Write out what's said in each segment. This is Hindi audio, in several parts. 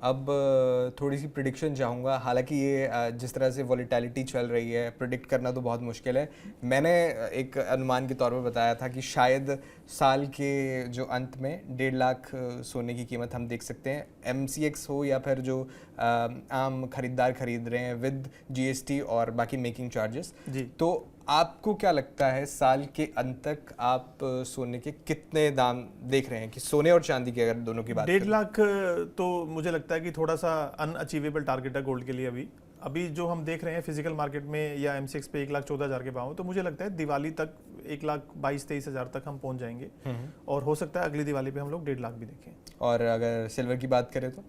अब थोड़ी सी प्रिडिक्शन चाहूँगा, हालांकि ये जिस तरह से वॉलीटैलिटी चल रही है प्रिडिक्ट करना तो बहुत मुश्किल है। मैंने एक अनुमान के तौर पर बताया था कि शायद साल के जो अंत में 1.5 लाख सोने की कीमत हम देख सकते हैं, MCX हो या फिर जो आम खरीदार खरीद रहे हैं विद GST और बाकी मेकिंग चार्जेस। तो आपको क्या लगता है साल के अंत तक आप सोने के कितने दाम देख रहे हैं, कि सोने और चांदी के अगर दोनों की बात 1.5 लाख तो मुझे लगता है कि थोड़ा सा अनअचीवेबल टारगेट है गोल्ड के लिए। अभी जो हम देख रहे हैं फिजिकल मार्केट में या MCX पे 1,14,000 के भाव, तो मुझे लगता है दिवाली तक 1,22,000-23,000 तक हम पहुंच जाएंगे और हो सकता है अगली दिवाली पे हम लोग 1.5 लाख भी देखें। और अगर सिल्वर की बात करें तो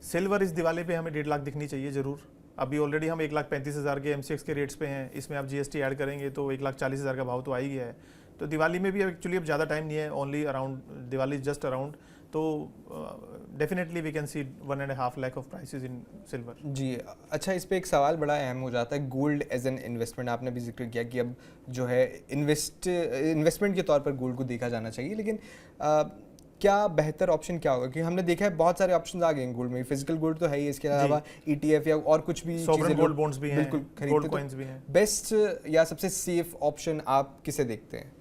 सिल्वर इस दिवाली पे हमें 1.5 लाख दिखनी चाहिए जरूर। अभी ऑलरेडी हम 1,35,000 के MCX के रेट्स पे हैं, इसमें आप GST ऐड करेंगे तो 1,40,000 का भाव तो आ ही गया है। तो दिवाली में भी एक्चुअली अब ज़्यादा टाइम नहीं है, only around Diwali just around, तो definitely we can see 1.5 lakh of prices in silver. जी अच्छा, इस पे एक सवाल बड़ा अहम हो जाता है, गोल्ड एज एन इन्वेस्टमेंट। आपने भी जिक्र किया कि अब जो है इन्वेस्टमेंट के तौर पर गोल्ड को देखा जाना चाहिए, लेकिन क्या बेहतर ऑप्शन क्या होगा? क्योंकि हमने देखा है बहुत सारे ऑप्शंस आ गए हैं गोल्ड में, फिजिकल गोल्ड तो है ही, इसके अलावा ETF या और कुछ भी सॉवरेन गोल्ड बॉन्ड्स भी हैं, बिल्कुल गोल्ड कॉइन्स भी हैं। बेस्ट या सबसे सेफ ऑप्शन आप किसे देखते हैं?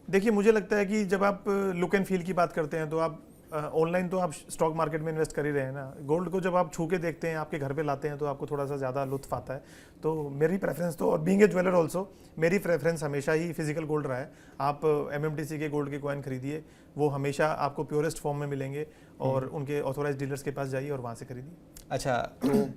देखिए मुझे लगता है कि जब आप लुक एंड फील की बात करते हैं तो आप ऑनलाइन तो आप स्टॉक मार्केट में इन्वेस्ट कर ही रहे हैं ना, गोल्ड को जब आप छू के देखते हैं, आपके घर पे लाते हैं, तो आपको थोड़ा सा ज़्यादा लुत्फ आता है। तो मेरी प्रेफरेंस तो, और बीइंग ए ज्वेलर ऑल्सो, मेरी प्रेफरेंस हमेशा ही फिजिकल गोल्ड रहा है। आप MMTC के गोल्ड के कॉइन खरीदिए, वो हमेशा आपको प्योरेस्ट फॉर्म में मिलेंगे, और उनके ऑथोराइज डीलर्स के पास जाइए और वहाँ से खरीदिए। अच्छा, तो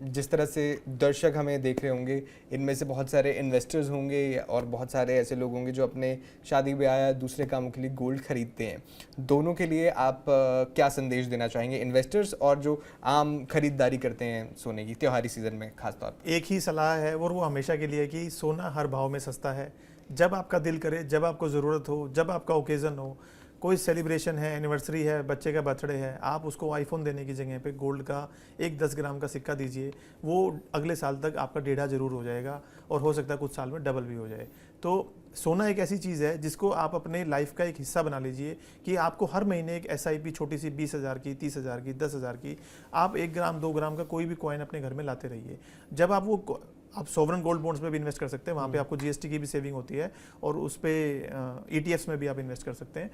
जिस तरह से दर्शक हमें देख रहे होंगे, इनमें से बहुत सारे इन्वेस्टर्स होंगे और बहुत सारे ऐसे लोग होंगे जो अपने शादी ब्याह या दूसरे कामों के लिए गोल्ड खरीदते हैं। दोनों के लिए आप क्या संदेश देना चाहेंगे, इन्वेस्टर्स और जो आम खरीदारी करते हैं सोने की त्योहारी सीजन में खास तौर पर? एक ही सलाह है और वो हमेशा के लिए कि सोना हर भाव में सस्ता है। जब आपका दिल करे, जब आपको ज़रूरत हो, जब आपका ओकेज़न हो, कोई सेलिब्रेशन है, एनिवर्सरी है, बच्चे का बर्थडे है, आप उसको आईफोन देने की जगह पे गोल्ड का एक 10 ग्राम का सिक्का दीजिए। वो अगले साल तक आपका 1.5 जरूर हो जाएगा और हो सकता है कुछ साल में डबल भी हो जाए। तो सोना एक ऐसी चीज़ है जिसको आप अपने लाइफ का एक हिस्सा बना लीजिए कि आपको हर महीने एक SIP छोटी सी 20,000 की, 30,000 की, 10,000 की, आप 1 ग्राम 2 ग्राम का कोई भी कॉइन अपने घर में लाते रहिए। जब आप सोवरेन गोल्ड बॉन्ड्स में भी इन्वेस्ट कर सकते हैं, वहाँ पे आपको GST की भी सेविंग होती है, और उस पर ETFs में भी आप इन्वेस्ट कर सकते हैं।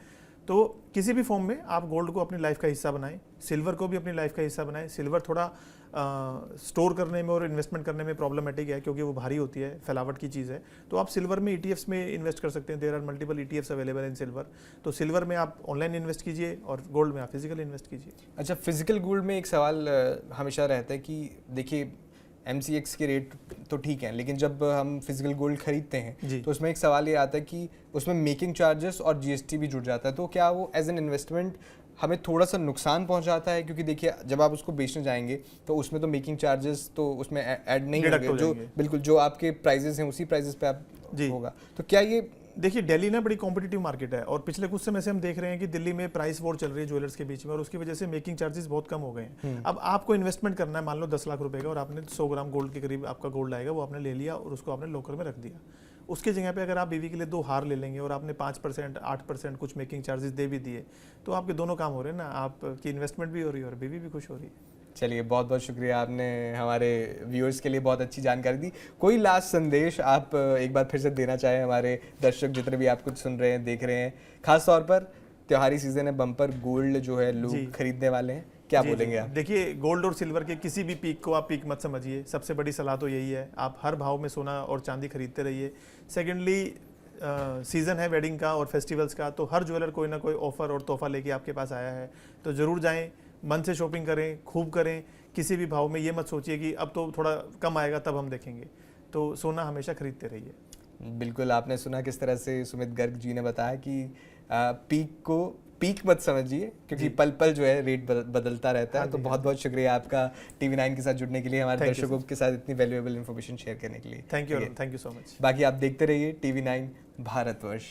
तो किसी भी फॉर्म में आप गोल्ड को अपनी लाइफ का हिस्सा बनाएं, सिल्वर को भी अपनी लाइफ का हिस्सा बनाएं। सिल्वर थोड़ा स्टोर करने में और इन्वेस्टमेंट करने में प्रॉब्लमेटिक है क्योंकि वो भारी होती है, फैलावट की चीज़ है। तो आप सिल्वर में ETFs में इन्वेस्ट कर सकते हैं। There are multiple ETFs available in silver. तो सिल्वर में आप ऑनलाइन इन्वेस्ट कीजिए और गोल्ड में आप फिजिकल इन्वेस्ट कीजिए। अच्छा, फिजिकल गोल्ड में एक सवाल हमेशा रहता है कि देखिए MCX के रेट तो ठीक है, लेकिन जब हम फिजिकल गोल्ड खरीदते हैं तो उसमें एक सवाल ये आता है कि उसमें मेकिंग चार्जेस और GST भी जुड़ जाता है। तो क्या वो एज एन इन्वेस्टमेंट हमें थोड़ा सा नुकसान पहुंचाता है? क्योंकि देखिए जब आप उसको बेचने जाएंगे तो उसमें तो मेकिंग चार्जेस तो उसमें ऐड नहीं होंगे, जो बिल्कुल जो आपके प्राइजेस हैं उसी प्राइजेस पे आप होगा। तो क्या ये, देखिए दिल्ली ना बड़ी कॉम्पिटिटिव मार्केट है, और पिछले कुछ समय से हम देख रहे हैं कि दिल्ली में प्राइस वॉर चल रही है ज्वेलर्स के बीच में, और उसकी वजह से मेकिंग चार्जेस बहुत कम हो गए हैं। अब आपको इन्वेस्टमेंट करना है, मान लो 10 लाख रुपए का, और आपने 100 ग्राम गोल्ड के करीब आपका गोल्ड आएगा, वो आपने ले लिया और उसको आपने लॉकर में रख दिया। उसके जगह पे अगर आप बीवी के लिए 2 हार ले लेंगे और आपने 5%, 8% कुछ मेकिंग चार्जेस दे भी दिए, तो आपके दोनों काम हो रहे हैं ना, आपकी इन्वेस्टमेंट भी हो रही है और बीवी भी खुश हो रही है। चलिए बहुत बहुत शुक्रिया, आपने हमारे व्यूअर्स के लिए बहुत अच्छी जानकारी दी। कोई लास्ट संदेश आप एक बार फिर से देना चाहें हमारे दर्शक जितने भी आपको सुन रहे हैं, देख रहे हैं, खास तौर पर त्योहारी सीजन है, बम्पर गोल्ड जो है लोग खरीदने वाले हैं, क्या बोलेंगे आप? देखिए गोल्ड और सिल्वर के किसी भी पीक को आप पीक मत समझिए। सबसे बड़ी सलाह तो यही है, आप हर भाव में सोना और चांदी खरीदते रहिए। सेकेंडली सीज़न है वेडिंग का और फेस्टिवल्स का, तो हर ज्वेलर कोई ना कोई ऑफर और तोहफा लेके आपके पास आया है, तो ज़रूर जाएं, मन से शॉपिंग करें, खूब करें। किसी भी भाव में ये मत सोचिए कि अब तो थोड़ा कम आएगा तब हम देखेंगे। तो सोना हमेशा खरीदते रहिए। बिल्कुल, आपने सुना किस तरह से सुमित गर्ग जी ने बताया कि पीक को पीक मत समझिए, क्योंकि पल पल जो है रेट बदलता रहता है। तो बहुत बहुत शुक्रिया आपका TV9 के साथ जुड़ने के लिए, हमारे दर्शकों के साथ इतनी वैल्यूएबल इन्फॉर्मेशन शेयर करने के लिए। Thank you so much. बाकी आप देखते रहिए TV9 भारतवर्ष।